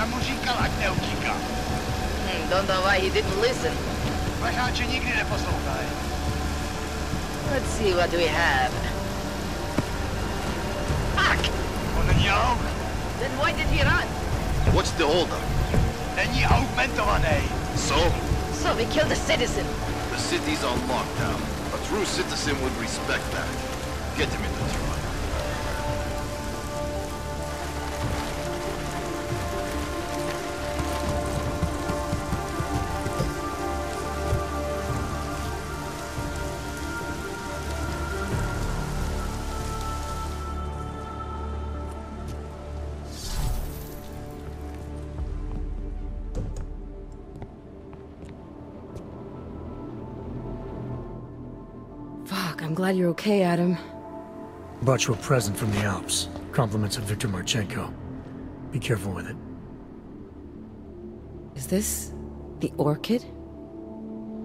Já mu říkal, ať neutíká. Don't know why he didn't listen. Leháče nikdy neposlouchají. Let's see what we have. Fuck! On není aug. Then why did he run? What's the holdup? Není augmentovaný. So we killed a citizen. The city's on lockdown. A true citizen would respect that. Get him in the truck. I'm glad you're okay, Adam. Brought you a present from the Alps. Compliments of Victor Marchenko. Be careful with it. Is this the orchid?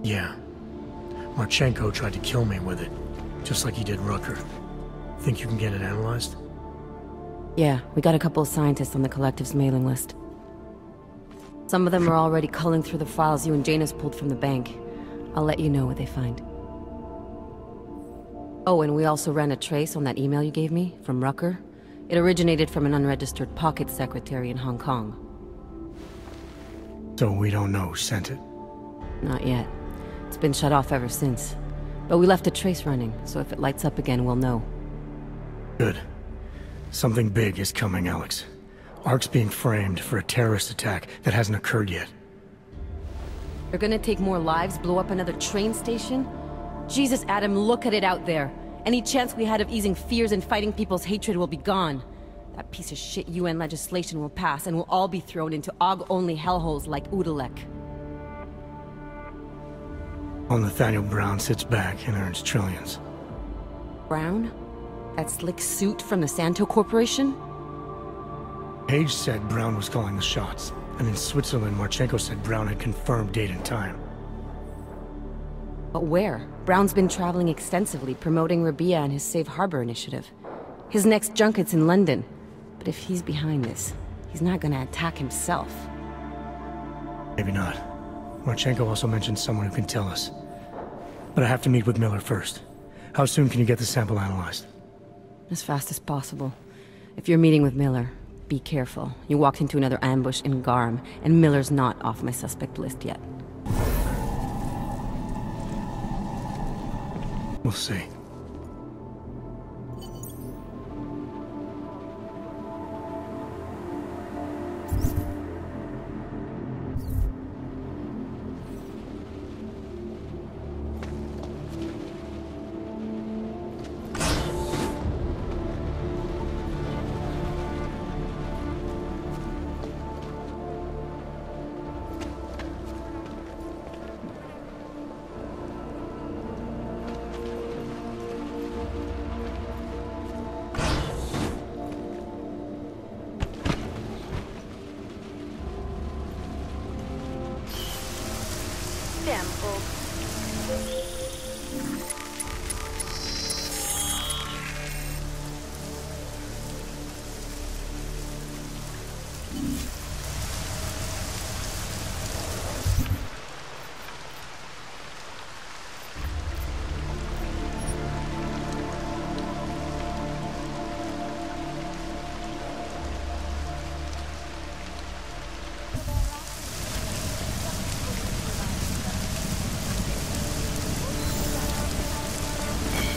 Yeah. Marchenko tried to kill me with it, just like he did Rucker. Think you can get it analyzed? Yeah, we got a couple of scientists on the collective's mailing list. Some of them are already culling through the files you and Janus pulled from the bank. I'll let you know what they find. Oh, and we also ran a trace on that email you gave me, from Rucker. It originated from an unregistered pocket secretary in Hong Kong. So we don't know who sent it? Not yet. It's been shut off ever since. But we left a trace running, so if it lights up again, we'll know. Good. Something big is coming, Alex. ARC's being framed for a terrorist attack that hasn't occurred yet. They're gonna take more lives, blow up another train station? Jesus, Adam, look at it out there. Any chance we had of easing fears and fighting people's hatred will be gone. That piece of shit UN legislation will pass, and we'll all be thrown into AUG-only hellholes like Udalek. While Nathaniel Brown sits back and earns trillions. Brown? That slick suit from the Santo Corporation? Page said Brown was calling the shots, and in Switzerland, Marchenko said Brown had confirmed date and time. But where? Brown's been traveling extensively, promoting Rabia and his Safe Harbor initiative. His next junket's in London. But if he's behind this, he's not gonna attack himself. Maybe not. Marchenko also mentioned someone who can tell us. But I have to meet with Miller first. How soon can you get the sample analyzed? As fast as possible. If you're meeting with Miller, be careful. You walked into another ambush in Garm, and Miller's not off my suspect list yet. We'll see.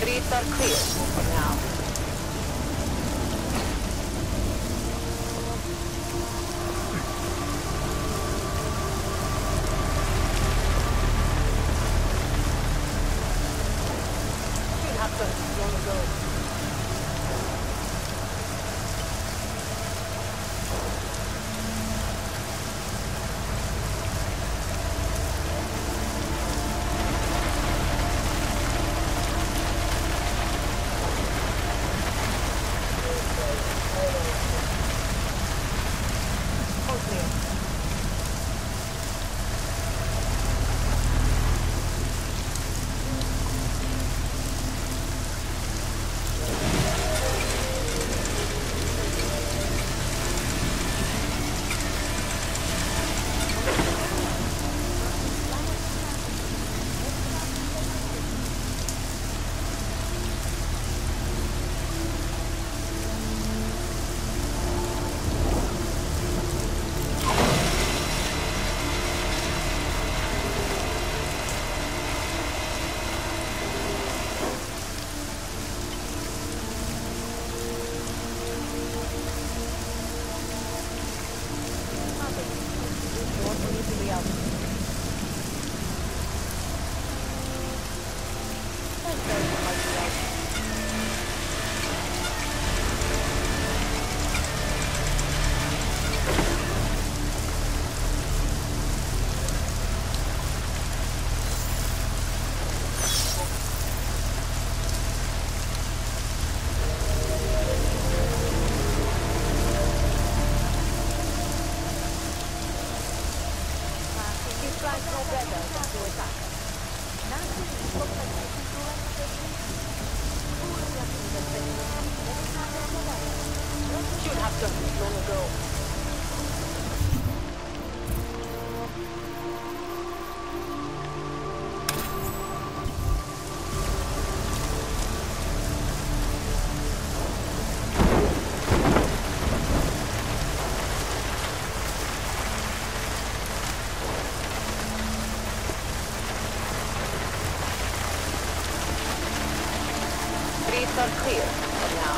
Streets are clear for now. It happened long ago. find no better than to attack us. Should have done this long ago. Streets are clear for now.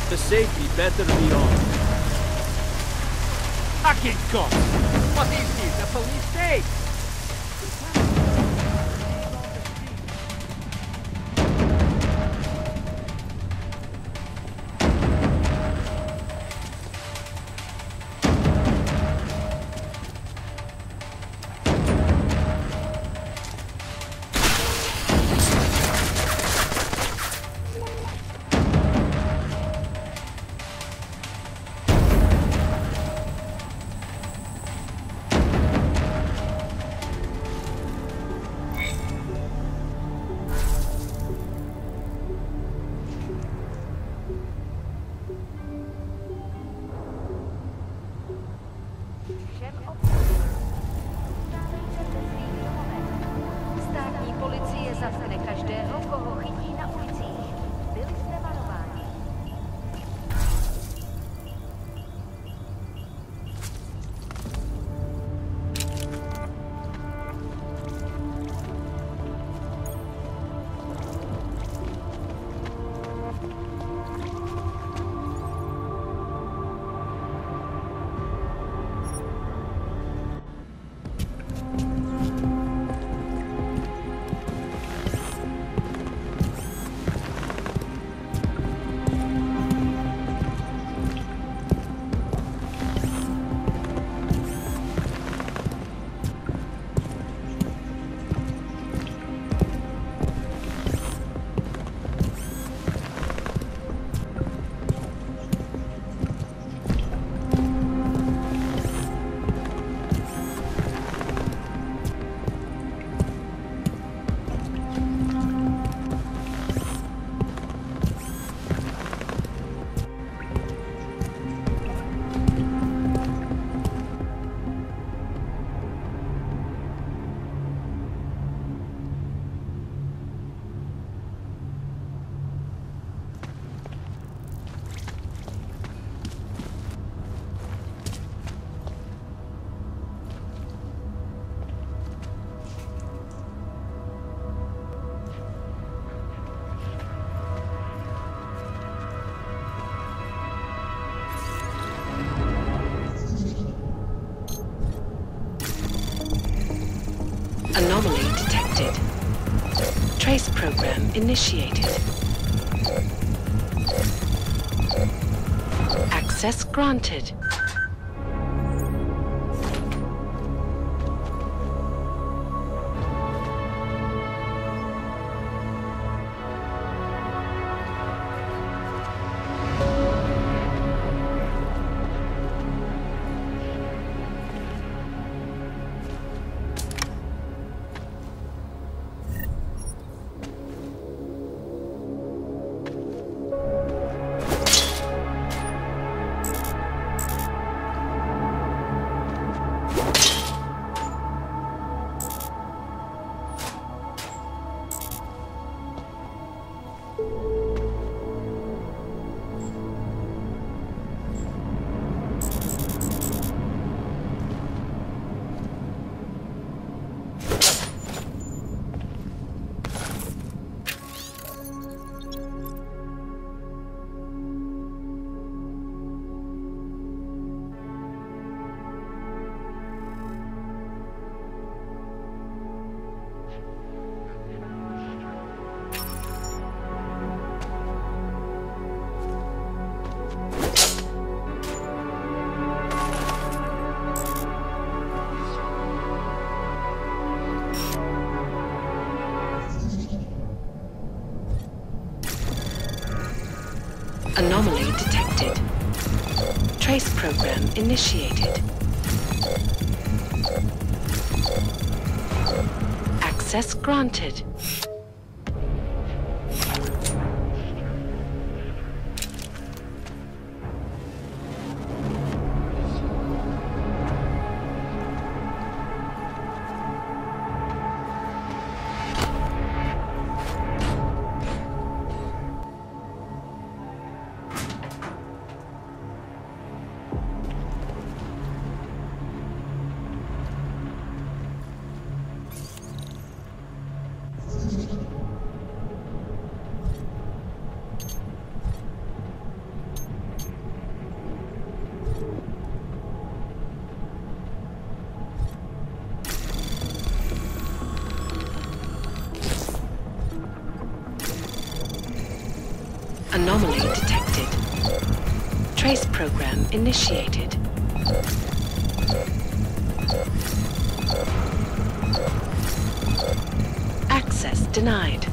The safety better be on. Fucking cops! What is this? A police state? initiated. Access granted. Anomaly detected. Trace program initiated. Access granted. Anomaly detected. Trace program initiated. Access denied.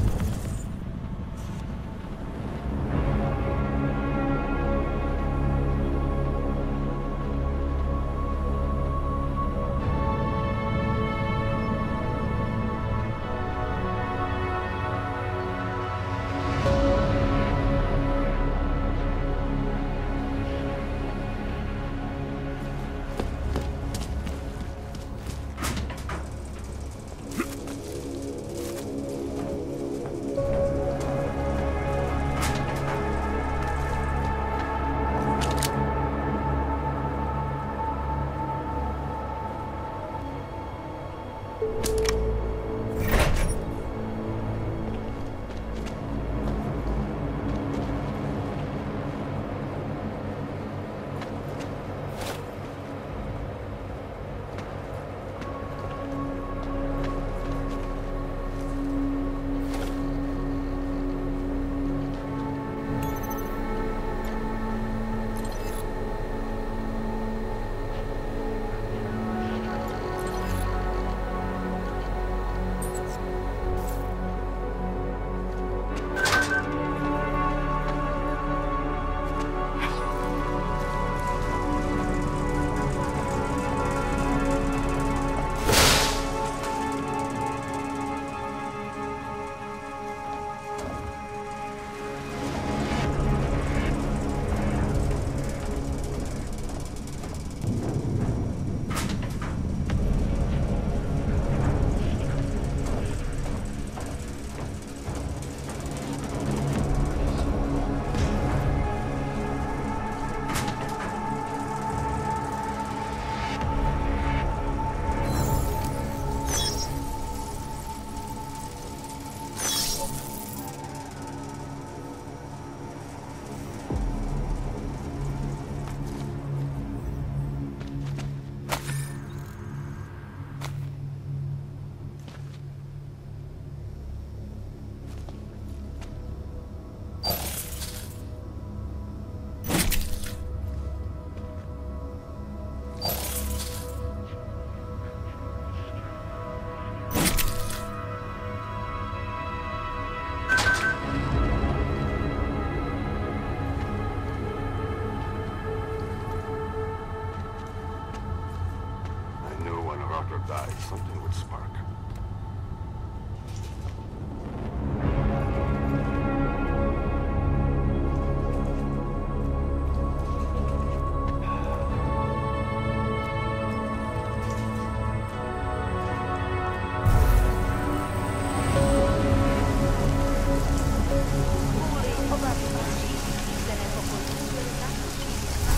spark.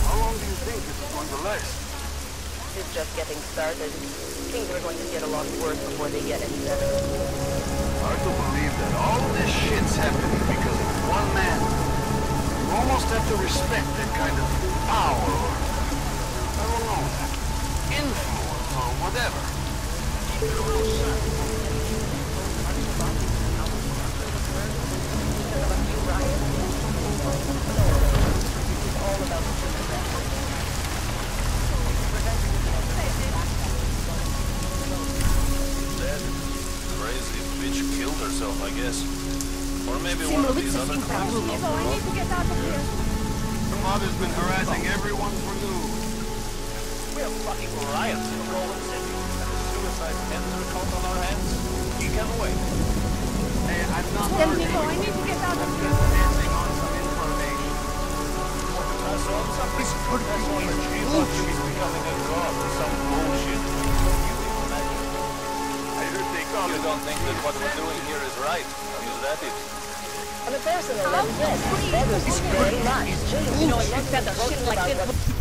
How long do you think this is going to last? It's just getting started. Things are going to get a lot worse before they get any better. Hard to believe that all this shit's happening because of one man. You almost have to respect that kind of power or, I don't know, influence or whatever. Keep it real simple. All about That crazy bitch killed herself, I guess. Or maybe one of these other crimes. I need to get out of here. The mob has been harassing everyone for news. We have fucking riots in Golden City, and a suicide tender cult on our hands. You can wait. Hey, I'm not I need to get out of here. passing on some information. That's on the G wants to be becoming a god or some bullshit. I heard they call You it. don't think that what we're doing here is right? Is that it? On a personal level, yes, that was very much. You know, I love that shit like this.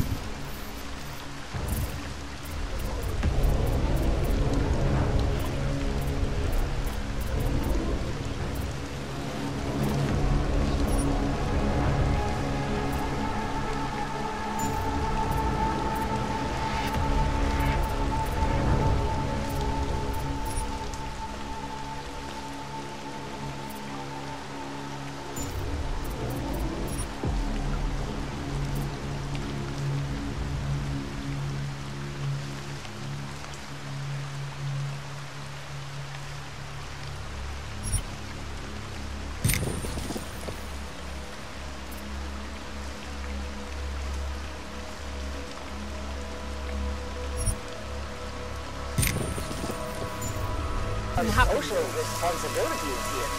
Social responsibilities here.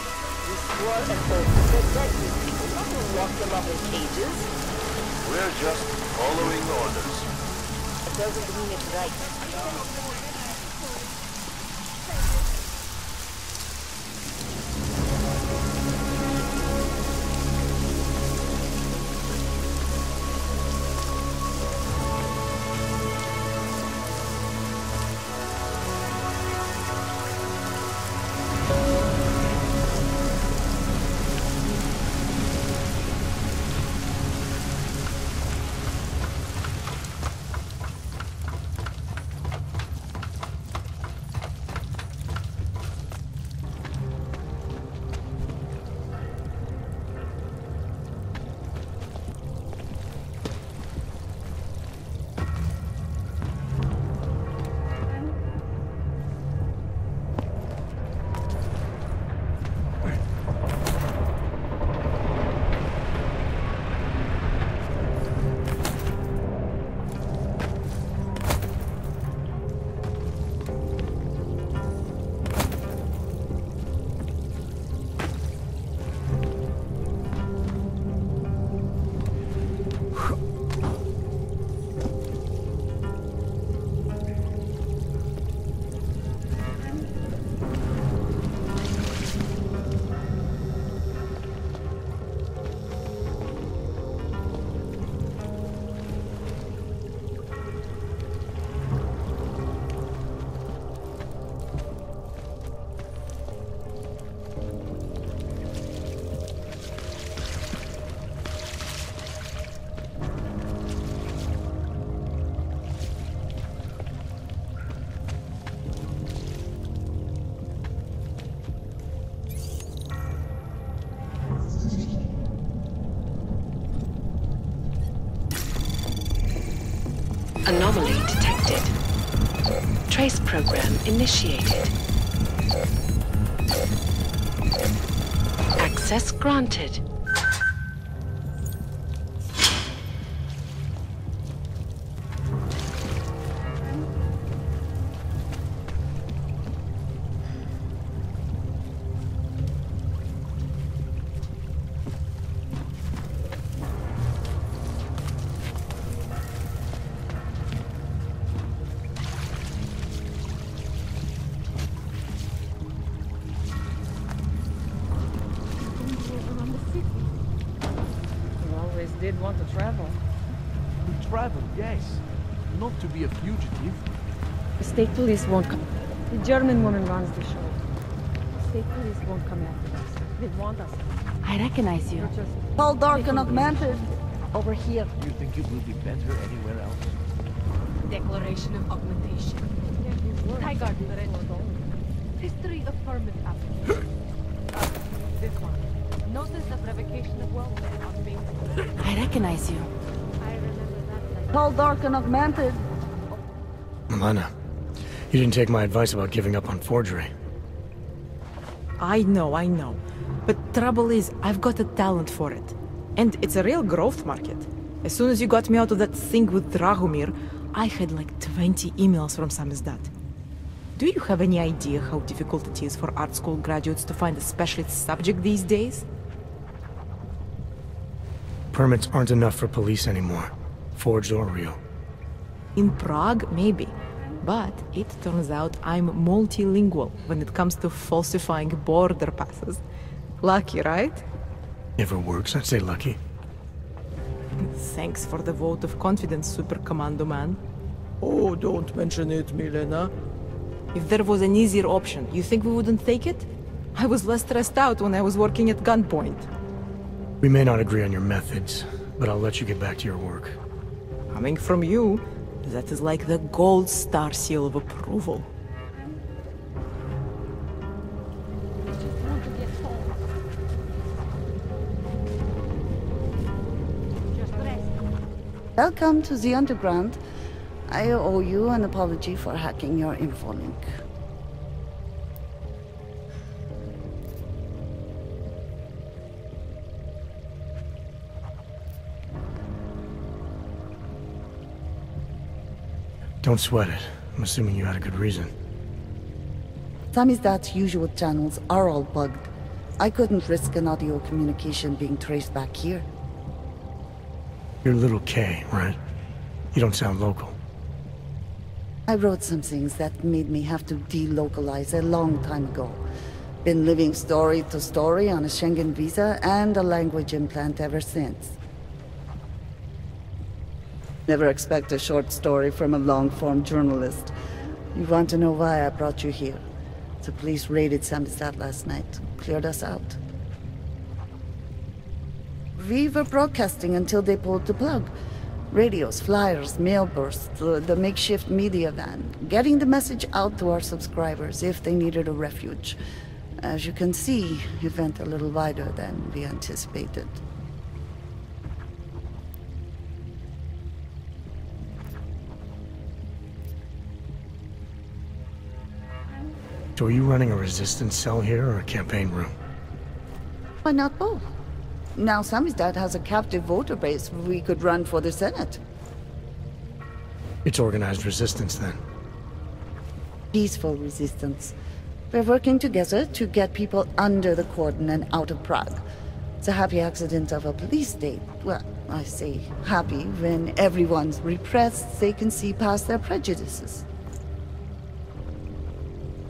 We swore an oath to protect these people, not to lock them up in cages. We're just following orders. It doesn't mean it's right. Anomaly detected. Trace program initiated. Access granted. did want to travel. To travel, yes. Not to be a fugitive. The state police won't come. The German woman runs the show. The state police won't come after us. They want us. I recognize you. All dark and augmented. Over here. You think it will be better anywhere else? Declaration of augmentation. Tiger. History of permit application. This one. Notice of revocation of welfare on being. I recognize you. I remember that. All dark and augmented. Milena, you didn't take my advice about giving up on forgery. I know. But trouble is, I've got a talent for it. And it's a real growth market. As soon as you got me out of that thing with Dragomir, I had like 20 emails from Samizdat. Do you have any idea how difficult it is for art school graduates to find a specialist subject these days? Permits aren't enough for police anymore, forged or real. In Prague, maybe. But it turns out I'm multilingual when it comes to falsifying border passes. Lucky, right? Never works, I'd say lucky. Thanks for the vote of confidence, Super Commando Man. Oh, don't mention it, Milena. If there was an easier option, you think we wouldn't take it? I was less stressed out when I was working at gunpoint. We may not agree on your methods, but I'll let you get back to your work. Coming from you, that is like the gold star seal of approval. Welcome to the underground. I owe you an apology for hacking your info link. Don't sweat it. I'm assuming you had a good reason. Samizdat's usual channels are all bugged. I couldn't risk an audio communication being traced back here. You're little K, right? You don't sound local. I wrote some things that made me have to delocalize a long time ago. Been living story to story on a Schengen visa and a language implant ever since. Never expect a short story from a long-form journalist. You want to know why I brought you here? The police raided Samizdat last night. Cleared us out. We were broadcasting until they pulled the plug. Radios, flyers, mail bursts, the makeshift media van. Getting the message out to our subscribers if they needed a refuge. As you can see, it went a little wider than we anticipated. So are you running a resistance cell here or a campaign room? Why not both? Now Samizdat has a captive voter base we could run for the Senate. It's organized resistance then. Peaceful resistance. We're working together to get people under the cordon and out of Prague. It's a happy accident of a police state. Well, I say happy when everyone's repressed, they can see past their prejudices.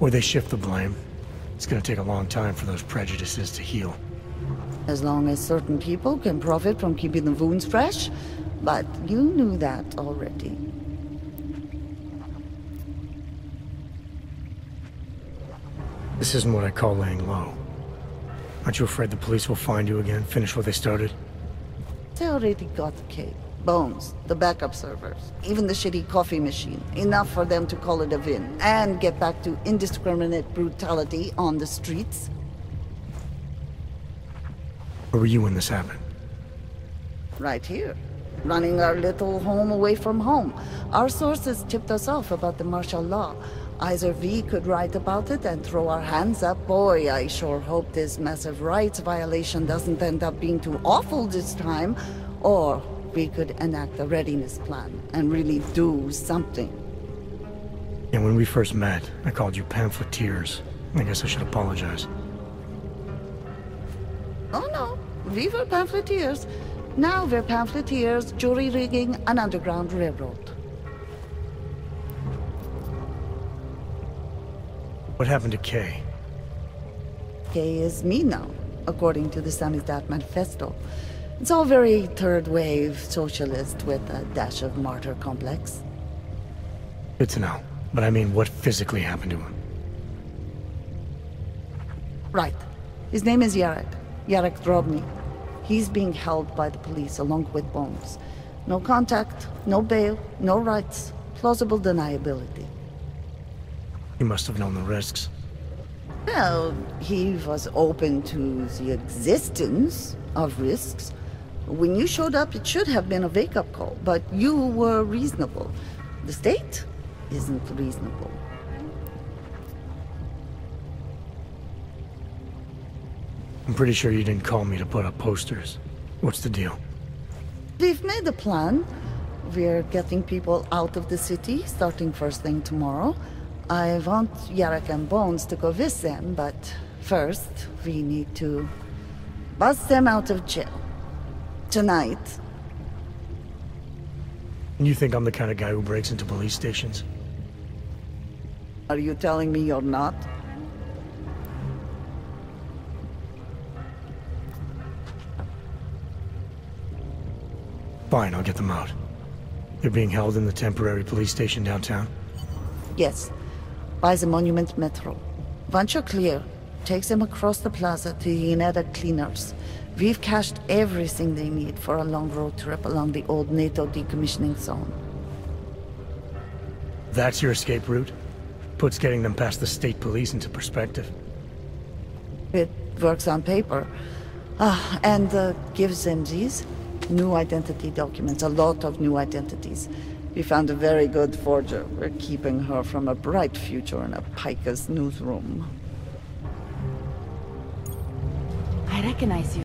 Or they shift the blame. It's gonna take a long time for those prejudices to heal. As long as certain people can profit from keeping the wounds fresh. But you knew that already. This isn't what I call laying low. Aren't you afraid the police will find you again, finish what they started? They already got the cake. Bones, the backup servers, even the shitty coffee machine. Enough for them to call it a win, and get back to indiscriminate brutality on the streets. Where were you when this happened? Right here. Running our little home away from home. Our sources tipped us off about the martial law. Either we could write about it and throw our hands up. Boy, I sure hope this massive rights violation doesn't end up being too awful this time. Or we could enact a readiness plan and really do something. And when we first met, I called you pamphleteers. I guess I should apologize. Oh no, we were pamphleteers. Now we're pamphleteers, jury rigging an underground railroad. What happened to Kay? Kay is me now, according to the Samizdat manifesto. It's all very third-wave socialist with a dash of martyr complex. Good to know. But I mean, what physically happened to him? Right. His name is Yarek. Yarek Drobny. He's being held by the police along with Bones. No contact, no bail, no rights. Plausible deniability. He must have known the risks. Well, he was open to the existence of risks. When you showed up, it should have been a wake-up call, but you were reasonable. The state isn't reasonable. I'm pretty sure you didn't call me to put up posters. What's the deal? We've made a plan. We're getting people out of the city, starting first thing tomorrow. I want Yarek and Bones to go with them, but first, we need to bust them out of jail. Tonight. You think I'm the kind of guy who breaks into police stations? Are you telling me you're not? Fine, I'll get them out. They're being held in the temporary police station downtown? Yes. By the Monument Metro. Once you're clear, takes them across the plaza to the United Cleaners. We've cached everything they need for a long road trip along the old NATO decommissioning zone. That's your escape route? Puts getting them past the state police into perspective. It works on paper. And gives them these new identity documents, a lot of new identities. We found a very good forger. We're keeping her from a bright future in a Pika's newsroom. I recognize you.